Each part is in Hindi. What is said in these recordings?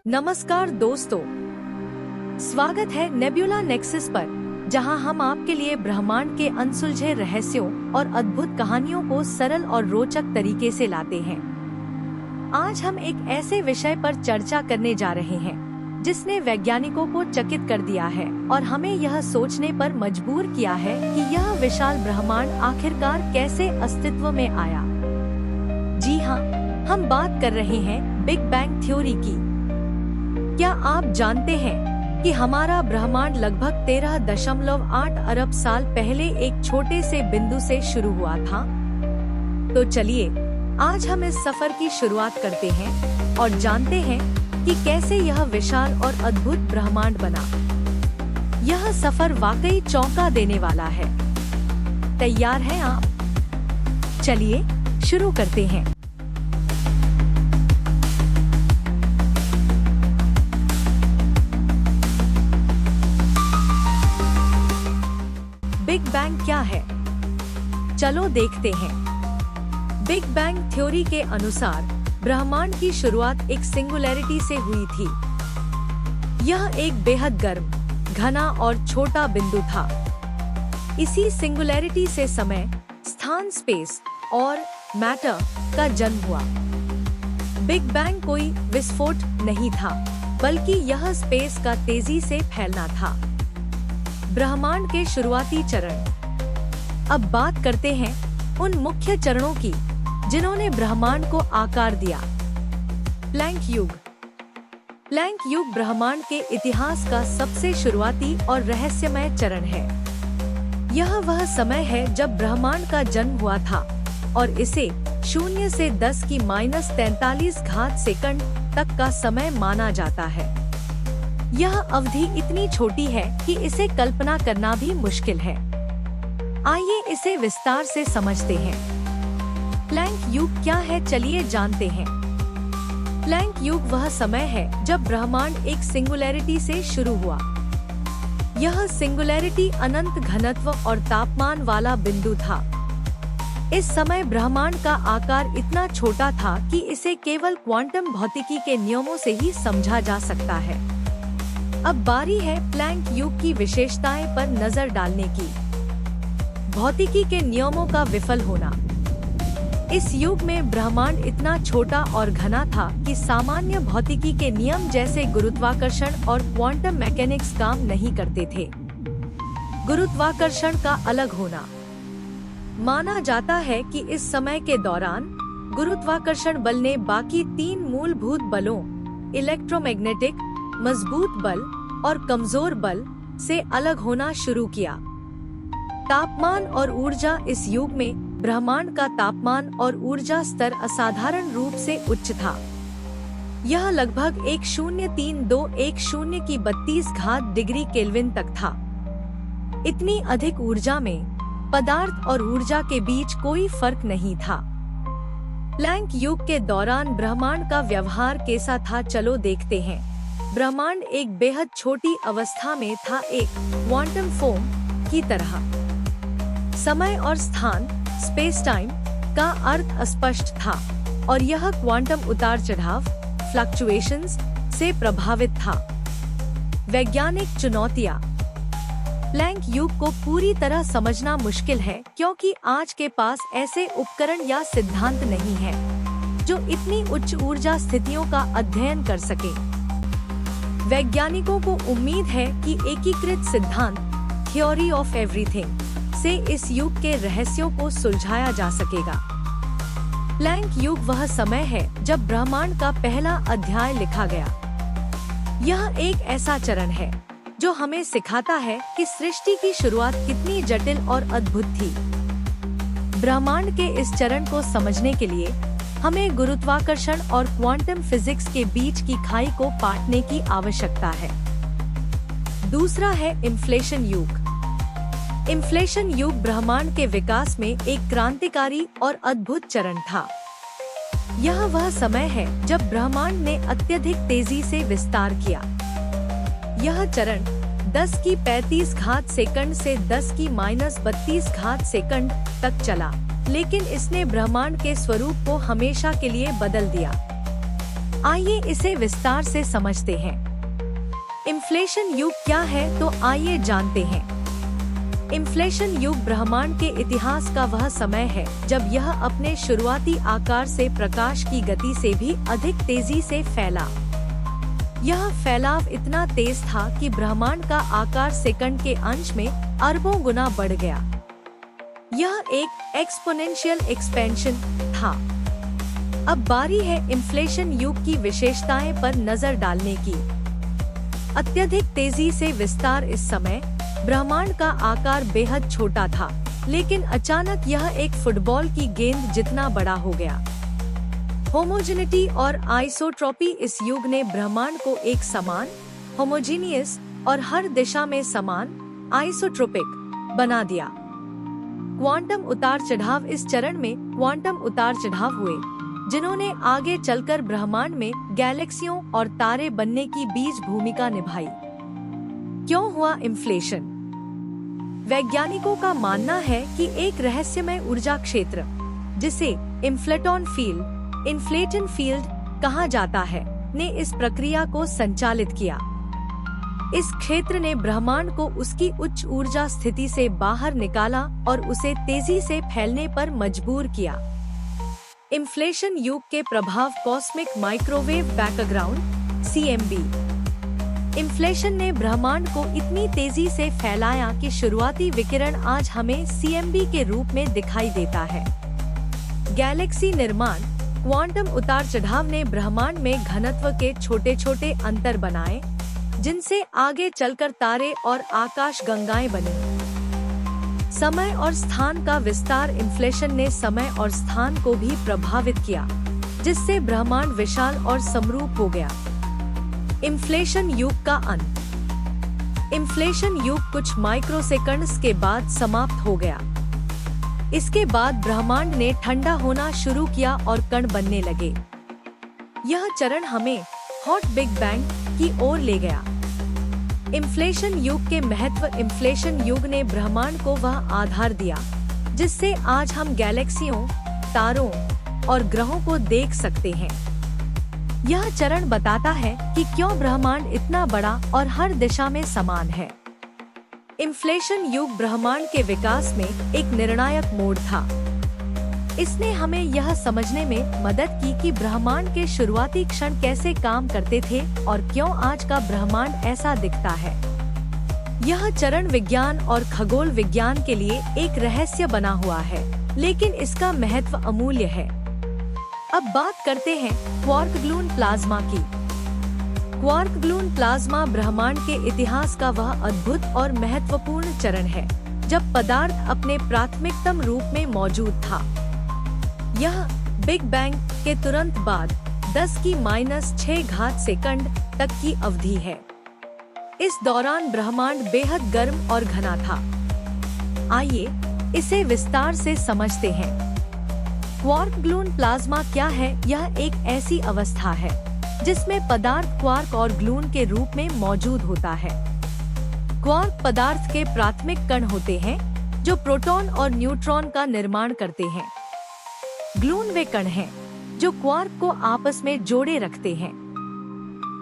नमस्कार दोस्तों, स्वागत है नेब्यूला नेक्सस पर, जहां हम आपके लिए ब्रह्मांड के अनसुलझे रहस्यों और अद्भुत कहानियों को सरल और रोचक तरीके से लाते हैं। आज हम एक ऐसे विषय पर चर्चा करने जा रहे हैं जिसने वैज्ञानिकों को चकित कर दिया है और हमें यह सोचने पर मजबूर किया है कि यह विशाल ब्रह्मांड आखिरकार कैसे अस्तित्व में आया। जी हाँ, हम बात कर रहे हैं बिग बैंग थ्योरी की। क्या आप जानते हैं कि हमारा ब्रह्मांड लगभग 13.8 अरब साल पहले एक छोटे से बिंदु से शुरू हुआ था? तो चलिए आज हम इस सफर की शुरुआत करते हैं और जानते हैं कि कैसे यह विशाल और अद्भुत ब्रह्मांड बना। यह सफर वाकई चौंका देने वाला है। तैयार हैं आप? चलिए शुरू करते हैं। बिग बैंग क्या है? चलो देखते हैं। बिग बैंग थ्योरी के अनुसार ब्रह्मांड की शुरुआत एक सिंगुलैरिटी से हुई थी। यह एक बेहद गर्म, घना और छोटा बिंदु था। इसी सिंगुलैरिटी से समय, स्थान, स्पेस और मैटर का जन्म हुआ। बिग बैंग कोई विस्फोट नहीं था, बल्कि यह स्पेस का तेजी से फैलना था। ब्रह्मांड के शुरुआती चरण। अब बात करते हैं उन मुख्य चरणों की जिन्होंने ब्रह्मांड को आकार दिया। प्लैंक युग। प्लैंक युग ब्रह्मांड के इतिहास का सबसे शुरुआती और रहस्यमय चरण है। यह वह समय है जब ब्रह्मांड का जन्म हुआ था और इसे 0 से 10⁻43 सेकंड तक का समय माना जाता है। यह अवधि इतनी छोटी है कि इसे कल्पना करना भी मुश्किल है। आइए इसे विस्तार से समझते हैं। प्लैंक युग क्या है, चलिए जानते हैं। प्लैंक युग वह समय है जब ब्रह्मांड एक सिंगुलैरिटी से शुरू हुआ। यह सिंगुलैरिटी अनंत घनत्व और तापमान वाला बिंदु था। इस समय ब्रह्मांड का आकार इतना छोटा था कि इसे केवल क्वांटम भौतिकी के नियमों से ही समझा जा सकता है। अब बारी है प्लैंक युग की विशेषताएं पर नजर डालने की। भौतिकी के नियमों का विफल होना। इस युग में ब्रह्मांड इतना छोटा और घना था कि सामान्य भौतिकी के नियम जैसे गुरुत्वाकर्षण और क्वांटम मैकेनिक्स काम नहीं करते थे। गुरुत्वाकर्षण का अलग होना। माना जाता है कि इस समय के दौरान गुरुत्वाकर्षण बल ने बाकी 3 मूलभूत बलों, इलेक्ट्रोमैग्नेटिक, मजबूत बल और कमजोर बल से अलग होना शुरू किया। तापमान और ऊर्जा। इस युग में ब्रह्मांड का तापमान और ऊर्जा स्तर असाधारण रूप से उच्च था। यह लगभग 103210 डिग्री केल्विन तक था। इतनी अधिक ऊर्जा में पदार्थ और ऊर्जा के बीच कोई फर्क नहीं था। प्लैंक युग के दौरान ब्रह्मांड का व्यवहार कैसा था, चलो देखते हैं। ब्रह्मांड एक बेहद छोटी अवस्था में था, एक क्वांटम फोम की तरह। समय और स्थान, स्पेस टाइम का अर्थ अस्पष्ट था और यह क्वांटम उतार चढ़ाव, फ्लक्चुएशंस से प्रभावित था। वैज्ञानिक चुनौतियां। प्लैंक युग को पूरी तरह समझना मुश्किल है क्योंकि आज के पास ऐसे उपकरण या सिद्धांत नहीं है जो इतनी उच्च ऊर्जा स्थितियों का अध्ययन कर सके। वैज्ञानिकों को उम्मीद है कि एकीकृत सिद्धांत, थ्योरी ऑफ एवरीथिंग, से इस युग के रहस्यों को सुलझाया जा सकेगा। प्लैंक युग वह समय है जब ब्रह्मांड का पहला अध्याय लिखा गया। यह एक ऐसा चरण है जो हमें सिखाता है कि सृष्टि की शुरुआत कितनी जटिल और अद्भुत थी। ब्रह्मांड के इस चरण को समझने के लिए हमें गुरुत्वाकर्षण और क्वांटम फिजिक्स के बीच की खाई को पाटने की आवश्यकता है। दूसरा है इन्फ्लेशन युग। इन्फ्लेशन युग ब्रह्मांड के विकास में एक क्रांतिकारी और अद्भुत चरण था। यह वह समय है जब ब्रह्मांड ने अत्यधिक तेजी से विस्तार किया। यह चरण 10⁻³ सेकंड से 10⁻32 सेकंड तक चला, लेकिन इसने ब्रह्मांड के स्वरूप को हमेशा के लिए बदल दिया। आइए इसे विस्तार से समझते हैं। इन्फ्लेशन युग क्या है, तो आइए जानते हैं। इन्फ्लेशन युग ब्रह्मांड के इतिहास का वह समय है जब यह अपने शुरुआती आकार से प्रकाश की गति से भी अधिक तेजी से फैला। यह फैलाव इतना तेज था कि ब्रह्मांड का आकार सेकंड के अंश में अरबों गुना बढ़ गया। यह एक एक्सपोनेंशियल एक्सपेंशन था। अब बारी है इन्फ्लेशन युग की विशेषताएं पर नजर डालने की। अत्यधिक तेजी से विस्तार। इस समय ब्रह्मांड का आकार बेहद छोटा था, लेकिन अचानक यह एक फुटबॉल की गेंद जितना बड़ा हो गया। होमोजेनिटी और आइसोट्रॉपी। इस युग ने ब्रह्मांड को एक समान, होमोजीनियस और हर दिशा में समान, आइसोट्रोपिक बना दिया। क्वांटम उतार चढ़ाव। इस चरण में क्वांटम उतार चढ़ाव हुए, जिन्होंने आगे चलकर ब्रह्मांड में गैलेक्सियों और तारे बनने की बीज भूमिका निभाई। क्यों हुआ इन्फ्लेशन? वैज्ञानिकों का मानना है कि एक रहस्यमय ऊर्जा क्षेत्र, जिसे इन्फ्लेटॉन फील्ड कहा जाता है, ने इस प्रक्रिया को संचालित किया। इस क्षेत्र ने ब्रह्मांड को उसकी उच्च ऊर्जा स्थिति से बाहर निकाला और उसे तेजी से फैलने पर मजबूर किया। इन्फ्लेशन युग के प्रभाव। Cosmic microwave background (CMB). Inflation ने ब्रह्मांड को इतनी तेजी से फैलाया कि शुरुआती विकिरण आज हमें CMB के रूप में दिखाई देता है। गैलेक्सी निर्माण। क्वांटम उतार चढ़ाव ने ब्रह्मांड में घनत्व के छोटे छोटे अंतर बनाए, जिनसे आगे चलकर तारे और आकाश गंगाएं बनी। समय और स्थान का विस्तार। इन्फ्लेशन ने समय और स्थान को भी प्रभावित किया, जिससे ब्रह्मांड विशाल और समरूप हो गया। इन्फ्लेशन युग का अंत। इन्फ्लेशन युग कुछ माइक्रोसेकंड्स के बाद समाप्त हो गया। इसके बाद ब्रह्मांड ने ठंडा होना शुरू किया और कण बनने लगे। यह चरण हमें हॉट बिग बैंग की ओर ले गया। इन्फ्लेशन युग के महत्व। इन्फ्लेशन युग ने ब्रह्मांड को वह आधार दिया जिससे आज हम गैलेक्सियों, तारों और ग्रहों को देख सकते हैं। यह चरण बताता है कि क्यों ब्रह्मांड इतना बड़ा और हर दिशा में समान है। इन्फ्लेशन युग ब्रह्मांड के विकास में एक निर्णायक मोड़ था। इसने हमें यह समझने में मदद की कि ब्रह्मांड के शुरुआती क्षण कैसे काम करते थे और क्यों आज का ब्रह्मांड ऐसा दिखता है। यह चरण विज्ञान और खगोल विज्ञान के लिए एक रहस्य बना हुआ है, लेकिन इसका महत्व अमूल्य है। अब बात करते हैं क्वार्क ग्लून प्लाज्मा की। क्वार्क ग्लून प्लाज्मा ब्रह्मांड के इतिहास का वह अद्भुत और महत्वपूर्ण चरण है जब पदार्थ अपने प्राथमिकतम रूप में मौजूद था। यह बिग बैंग के तुरंत बाद 10⁻⁶ सेकंड तक की अवधि है। इस दौरान ब्रह्मांड बेहद गर्म और घना था। आइए इसे विस्तार से समझते हैं। क्वार्क ग्लून प्लाज्मा क्या है? यह एक ऐसी अवस्था है जिसमें पदार्थ क्वार्क और ग्लून के रूप में मौजूद होता है। क्वार्क पदार्थ के प्राथमिक कण होते हैं जो प्रोटॉन और न्यूट्रॉन का निर्माण करते हैं। ग्लून वे कण हैं जो क्वार्क को आपस में जोड़े रखते हैं।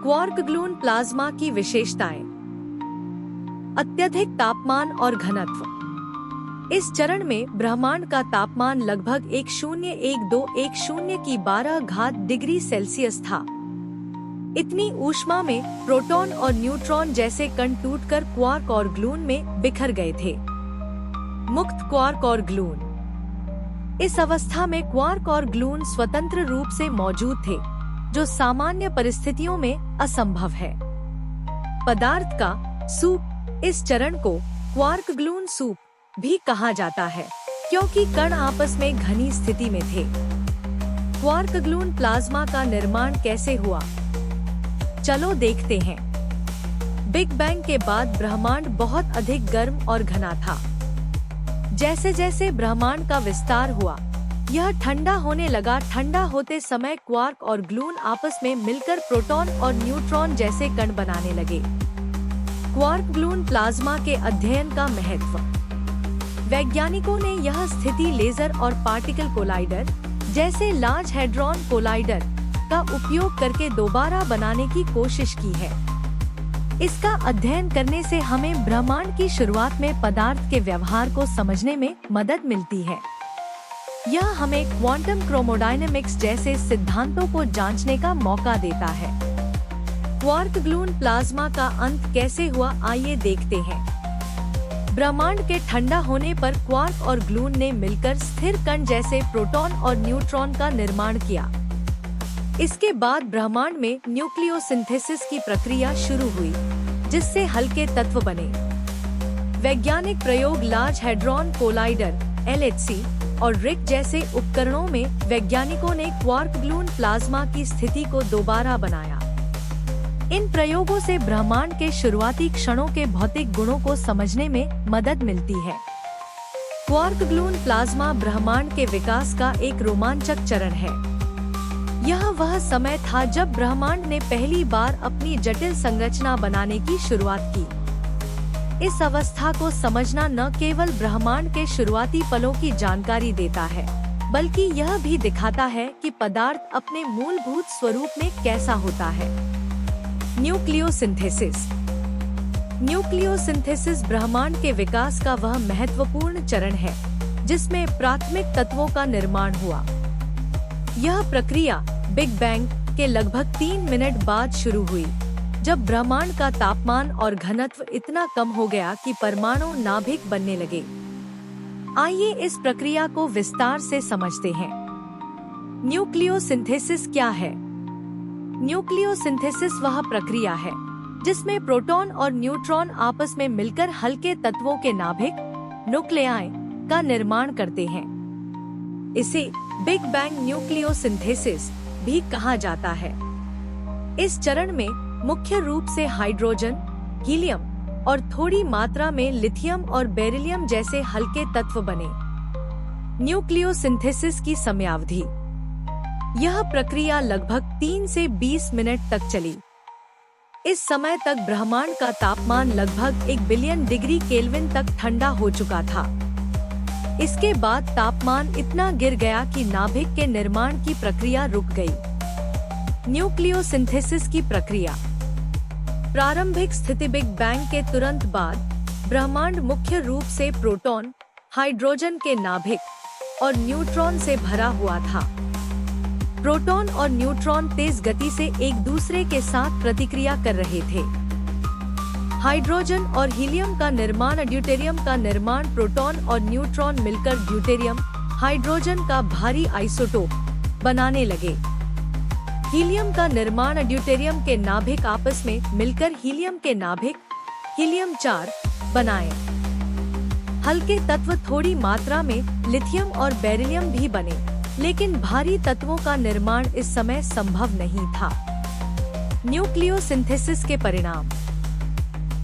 क्वार्क ग्लून प्लाज्मा की विशेषताएं। अत्यधिक तापमान और घनत्व। इस चरण में ब्रह्मांड का तापमान लगभग 1012 की 12 डिग्री सेल्सियस था। इतनी ऊष्मा में प्रोटॉन और न्यूट्रॉन जैसे कण टूटकर क्वार्क और ग्लून में बिखर गए थे। मुक्त क्वार्क और ग्लून। इस अवस्था में क्वार्क और ग्लून स्वतंत्र रूप से मौजूद थे, जो सामान्य परिस्थितियों में असंभव है। पदार्थ का सूप। इस चरण को क्वार्क ग्लून सूप भी कहा जाता है, क्योंकि कण आपस में घनी स्थिति में थे। क्वार्क ग्लून प्लाज्मा का निर्माण कैसे हुआ? चलो देखते हैं। बिग बैंग के बाद ब्रह्मांड बहुत अधिक गर्म और घना था। जैसे जैसे ब्रह्मांड का विस्तार हुआ, यह ठंडा होने लगा। ठंडा होते समय क्वार्क और ग्लून आपस में मिलकर प्रोटॉन और न्यूट्रॉन जैसे कण बनाने लगे। क्वार्क ग्लून प्लाज्मा के अध्ययन का महत्व। वैज्ञानिकों ने यह स्थिति लेजर और पार्टिकल कोलाइडर जैसे लार्ज हैड्रॉन कोलाइडर का उपयोग करके दोबारा बनाने की कोशिश की है। इसका अध्ययन करने से हमें ब्रह्मांड की शुरुआत में पदार्थ के व्यवहार को समझने में मदद मिलती है। यह हमें क्वांटम क्रोमोडायनेमिक्स जैसे सिद्धांतों को जांचने का मौका देता है। क्वार्क ग्लून प्लाज्मा का अंत कैसे हुआ, आइए देखते हैं। ब्रह्मांड के ठंडा होने पर क्वार्क और ग्लून ने मिलकर स्थिर कण जैसे प्रोटॉन और न्यूट्रॉन का निर्माण किया। इसके बाद ब्रह्मांड में न्यूक्लियोसिंथेसिस की प्रक्रिया शुरू हुई, जिससे हल्के तत्व बने। वैज्ञानिक प्रयोग लार्ज हैड्रॉन कोलाइडर (LHC) और रिक जैसे उपकरणों में वैज्ञानिकों ने क्वार्क ग्लून प्लाज्मा की स्थिति को दोबारा बनाया। इन प्रयोगों से ब्रह्मांड के शुरुआती क्षणों के भौतिक गुणों को समझने में मदद मिलती है। क्वार्क ग्लून प्लाज्मा ब्रह्मांड के विकास का एक रोमांचक चरण है। यह वह समय था जब ब्रह्मांड ने पहली बार अपनी जटिल संरचना बनाने की शुरुआत की। इस अवस्था को समझना न केवल ब्रह्मांड के शुरुआती पलों की जानकारी देता है, बल्कि यह भी दिखाता है कि पदार्थ अपने मूलभूत स्वरूप में कैसा होता है। न्यूक्लियोसिंथेसिस। न्यूक्लियोसिंथेसिस ब्रह्मांड के विकास का वह महत्वपूर्ण चरण है, जिसमें प्राथमिक तत्वों का निर्माण हुआ। यह प्रक्रिया बिग बैंग के लगभग 3 मिनट बाद शुरू हुई, जब ब्रह्मांड का तापमान और घनत्व इतना कम हो गया कि परमाणु नाभिक बनने लगे। आइए इस प्रक्रिया को विस्तार से समझते हैं। न्यूक्लियोसिंथेसिस क्या है? न्यूक्लियोसिंथेसिस वह प्रक्रिया है जिसमें प्रोटॉन और न्यूट्रॉन आपस में मिलकर हल्के तत्वों के नाभिक न्यूक्लियाई का निर्माण करते हैं। इसे बिग बैंग न्यूक्लियोसिंथेसिस भी कहा जाता है। इस चरण में मुख्य रूप से हाइड्रोजन, हीलियम और थोड़ी मात्रा में लिथियम और बेरिलियम जैसे हल्के तत्व बने। न्यूक्लियोसिंथेसिस की समयावधि। यह प्रक्रिया लगभग 3 से 20 मिनट तक चली। इस समय तक ब्रह्मांड का तापमान लगभग 1 बिलियन डिग्री केल्विन तक ठंडा हो चुका था। इसके बाद तापमान इतना गिर गया कि नाभिक के निर्माण की प्रक्रिया रुक गई। न्यूक्लियोसिंथेसिस की प्रक्रिया। प्रारंभिक स्थिति बिग बैंग के तुरंत बाद ब्रह्मांड मुख्य रूप से प्रोटॉन, हाइड्रोजन के नाभिक और न्यूट्रॉन से भरा हुआ था। प्रोटॉन और न्यूट्रॉन तेज गति से एक दूसरे के साथ प्रतिक्रिया कर रहे थे। हाइड्रोजन और हीलियम का निर्माण ड्यूटेरियम का निर्माण प्रोटॉन और न्यूट्रॉन मिलकर ड्यूटेरियम, हाइड्रोजन का भारी आइसोटोप बनाने लगे। हीलियम का निर्माण ड्यूटेरियम के नाभिक आपस में मिलकर हीलियम के नाभिक हीलियम 4 बनाए। हल्के तत्व थोड़ी मात्रा में लिथियम और बेरिलियम भी बने, लेकिन भारी तत्वों का निर्माण इस समय संभव नहीं था। न्यूक्लियोसिंथेसिस के परिणाम।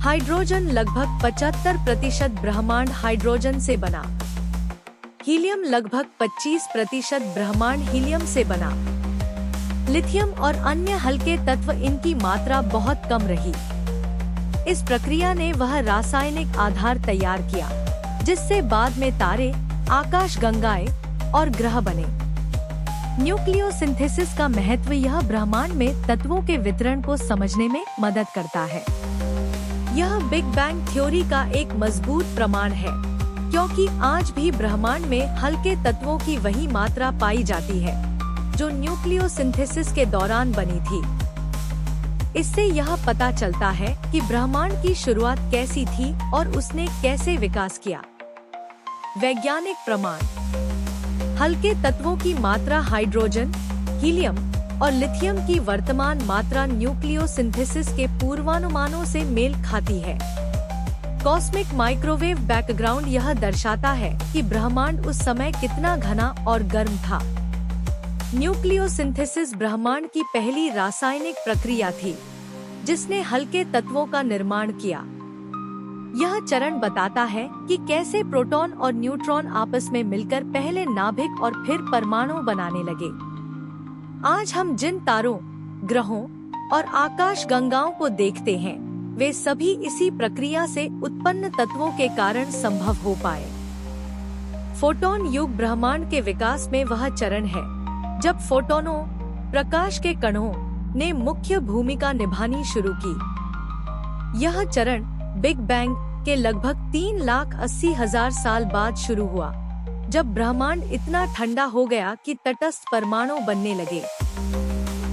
हाइड्रोजन लगभग 75% ब्रह्मांड हाइड्रोजन से बना। हीलियम लगभग 25% ब्रह्मांड हीलियम से बना। लिथियम और अन्य हल्के तत्व इनकी मात्रा बहुत कम रही। इस प्रक्रिया ने वह रासायनिक आधार तैयार किया, जिससे बाद में तारे, आकाशगंगाएं और ग्रह बने। न्यूक्लियोसिंथेसिस का महत्व। यह ब्रह्मांड में तत्वों के वितरण को समझने में मदद करता है। यह बिग बैंग थ्योरी का एक मजबूत प्रमाण है, क्योंकि आज भी ब्रह्मांड में हल्के तत्वों की वही मात्रा पाई जाती है जो न्यूक्लियोसिंथेसिस के दौरान बनी थी। इससे यह पता चलता है कि ब्रह्मांड की शुरुआत कैसी थी और उसने कैसे विकास किया। वैज्ञानिक प्रमाण। हल्के तत्वों की मात्रा हाइड्रोजन, हीलियम और लिथियम की वर्तमान मात्रा न्यूक्लियोसिंथेसिस के पूर्वानुमानों से मेल खाती है। Cosmic microwave background. यह दर्शाता है कि ब्रह्मांड उस समय कितना घना और गर्म था। न्यूक्लियोसिंथेसिस ब्रह्मांड की पहली रासायनिक प्रक्रिया थी, जिसने हल्के तत्वों का निर्माण किया। यह चरण बताता है कि कैसे प्रोटॉन और न्यूट्रॉन आपस में मिलकर पहले नाभिक और फिर परमाणु बनाने लगे। आज हम जिन तारों, ग्रहों और आकाशगंगाओं को देखते हैं, वे सभी इसी प्रक्रिया से उत्पन्न तत्वों के कारण संभव हो पाए। फोटोन युग। ब्रह्मांड के विकास में वह चरण है जब फोटोनों, प्रकाश के कणों ने मुख्य भूमिका निभानी शुरू की। यह चरण बिग बैंग के लगभग 3,80,000 साल बाद शुरू हुआ, जब ब्रह्मांड इतना ठंडा हो गया कि तटस्थ परमाणु बनने लगे।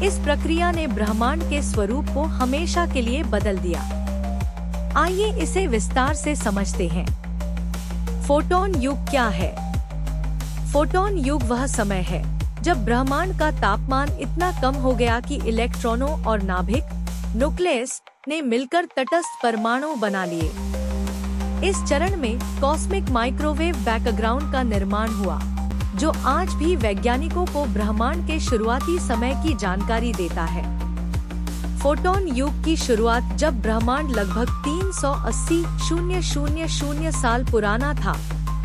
इस प्रक्रिया ने ब्रह्मांड के स्वरूप को हमेशा के लिए बदल दिया। आइए इसे विस्तार से समझते हैं। फोटॉन युग क्या है? फोटॉन युग वह समय है जब ब्रह्मांड का तापमान इतना कम हो गया कि इलेक्ट्रॉनों और नाभिक न्यूक्लियस ने मिलकर तटस्थ परमाणु बना लिए। इस चरण में कॉस्मिक माइक्रोवेव बैकग्राउंड का निर्माण हुआ, जो आज भी वैज्ञानिकों को ब्रह्मांड के शुरुआती समय की जानकारी देता है। फोटॉन युग की शुरुआत जब ब्रह्मांड लगभग 380,000 साल पुराना था।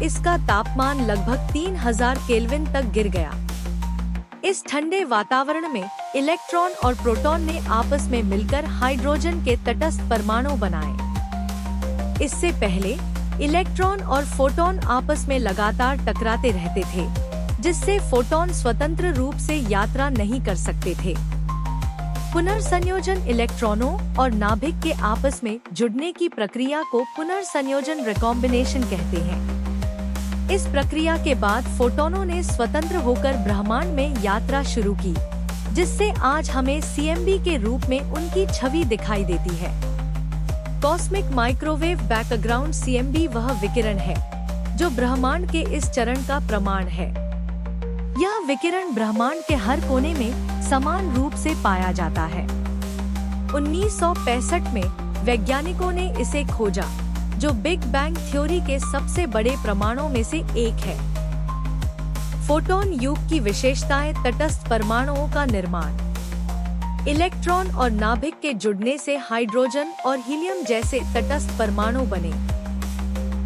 इसका तापमान लगभग 3000 केल्विन तक गिर गया। इस ठंडे वातावरण में इलेक्ट्रॉन और प्रोटॉन ने आपस में मिलकर हाइड्रोजन के तटस्थ परमाणु बनाए। इससे पहले इलेक्ट्रॉन और फोटॉन आपस में लगातार टकराते रहते थे, जिससे फोटॉन स्वतंत्र रूप से यात्रा नहीं कर सकते थे। पुनर्संयोजन इलेक्ट्रॉनों और नाभिक के आपस में जुड़ने की प्रक्रिया को पुनर्संयोजन रिकॉम्बिनेशन कहते हैं। इस प्रक्रिया के बाद फोटोनों ने स्वतंत्र होकर ब्रह्मांड में यात्रा शुरू की, जिससे आज हमें सीएमबी के रूप में उनकी छवि दिखाई देती है। कॉस्मिक माइक्रोवेव बैकग्राउंड सीएमबी वह विकिरण है जो ब्रह्मांड के इस चरण का प्रमाण है। यह विकिरण ब्रह्मांड के हर कोने में समान रूप से पाया जाता है। 1965 में वैज्ञानिकों ने इसे खोजा, जो बिग बैंग थ्योरी के सबसे बड़े प्रमाणों में से एक है। फोटॉन युग की विशेषताएं: तटस्थ परमाणुओं का निर्माण, इलेक्ट्रॉन और नाभिक के जुड़ने से हाइड्रोजन और हीलियम जैसे तटस्थ परमाणु बने।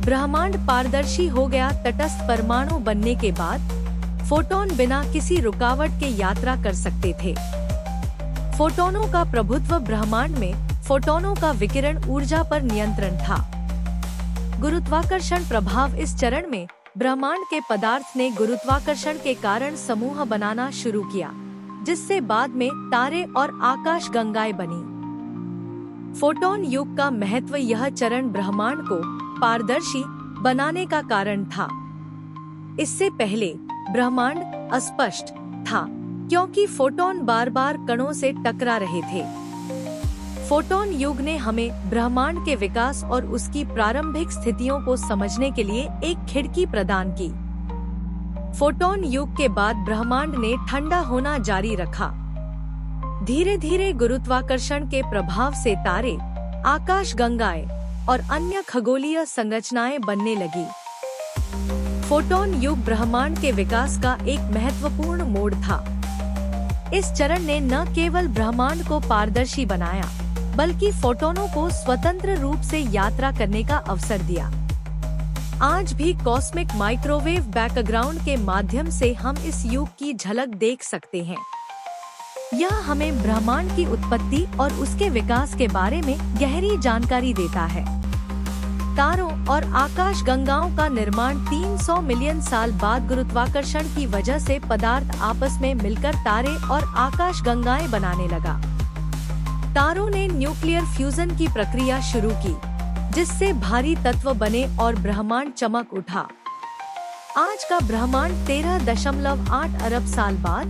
ब्रह्मांड पारदर्शी हो गया। तटस्थ परमाणु बनने के बाद फोटॉन बिना किसी रुकावट के यात्रा कर सकते थे। फोटोनों का प्रभुत्व ब्रह्मांड में फोटोनों का विकिरण ऊर्जा पर नियंत्रण था। गुरुत्वाकर्षण प्रभाव: इस चरण में ब्रह्मांड के पदार्थ ने गुरुत्वाकर्षण के कारण समूह बनाना शुरू किया, जिससे बाद में तारे और आकाश गंगाएं बनी। फोटॉन युग का महत्व: यह चरण ब्रह्मांड को पारदर्शी बनाने का कारण था। इससे पहले ब्रह्मांड अस्पष्ट था, क्योंकि फोटॉन बार बार कणों से टकरा रहे थे। फोटॉन युग ने हमें ब्रह्मांड के विकास और उसकी प्रारंभिक स्थितियों को समझने के लिए एक खिड़की प्रदान की। फोटॉन युग के बाद ब्रह्मांड ने ठंडा होना जारी रखा। धीरे धीरे गुरुत्वाकर्षण के प्रभाव से तारे, आकाशगंगाएं और अन्य खगोलीय संरचनाएं बनने लगी। फोटॉन युग ब्रह्मांड के विकास का एक महत्वपूर्ण मोड़ था। इस चरण ने न केवल ब्रह्मांड को पारदर्शी बनाया, बल्कि फोटोनों को स्वतंत्र रूप से यात्रा करने का अवसर दिया। आज भी कॉस्मिक माइक्रोवेव बैकग्राउंड के माध्यम से हम इस युग की झलक देख सकते हैं। यह हमें ब्रह्मांड की उत्पत्ति और उसके विकास के बारे में गहरी जानकारी देता है। तारों और आकाशगंगाओं का निर्माण 300 मिलियन साल बाद गुरुत्वाकर्षण की वजह से पदार्थ आपस में मिलकर तारे और आकाशगंगाएं बनाने लगा। तारों ने न्यूक्लियर फ्यूजन की प्रक्रिया शुरू की, जिससे भारी तत्व बने और ब्रह्मांड चमक उठा। आज का ब्रह्मांड 13.8 अरब साल बाद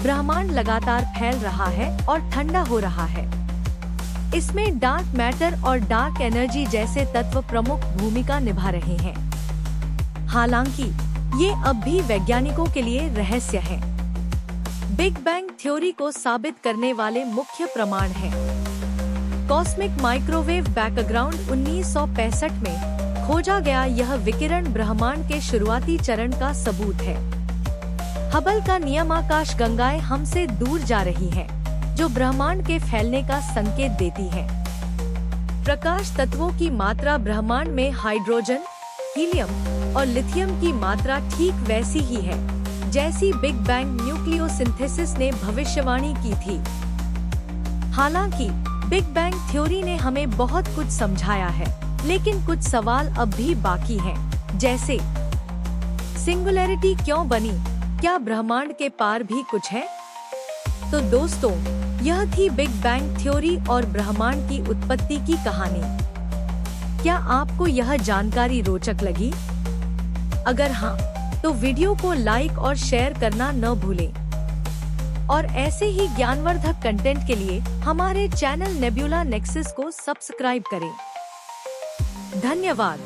ब्रह्मांड लगातार फैल रहा है और ठंडा हो रहा है। इसमें डार्क मैटर और डार्क एनर्जी जैसे तत्व प्रमुख भूमिका निभा रहे हैं। हालांकि ये अब भी वैज्ञानिकों के लिए रहस्य है। बिग बैंग थ्योरी को साबित करने वाले मुख्य प्रमाण हैं। कॉस्मिक माइक्रोवेव बैकग्राउंड 1965 में खोजा गया यह विकिरण ब्रह्मांड के शुरुआती चरण का सबूत है। हबल का नियम आकाश गंगाएं हमसे दूर जा रही हैं, जो ब्रह्मांड के फैलने का संकेत देती है। प्रकाश तत्वों की मात्रा ब्रह्मांड में हाइड्रोजन, हीलियम और लिथियम की मात्रा ठीक वैसी ही है जैसी बिग बैंग न्यूक्लियोसिंथेसिस ने भविष्यवाणी की थी। हालांकि बिग बैंग थ्योरी ने हमें बहुत कुछ समझाया है, लेकिन कुछ सवाल अब भी बाकी हैं, जैसे सिंगुलैरिटी क्यों बनी? क्या ब्रह्मांड के पार भी कुछ है? तो दोस्तों, यह थी बिग बैंग थ्योरी और ब्रह्मांड की उत्पत्ति की कहानी। क्या आपको यह जानकारी रोचक लगी? अगर हाँ, तो वीडियो को लाइक और शेयर करना न भूलें। और ऐसे ही ज्ञानवर्धक कंटेंट के लिए हमारे चैनल नेब्यूला नेक्सस को सब्सक्राइब करें। धन्यवाद।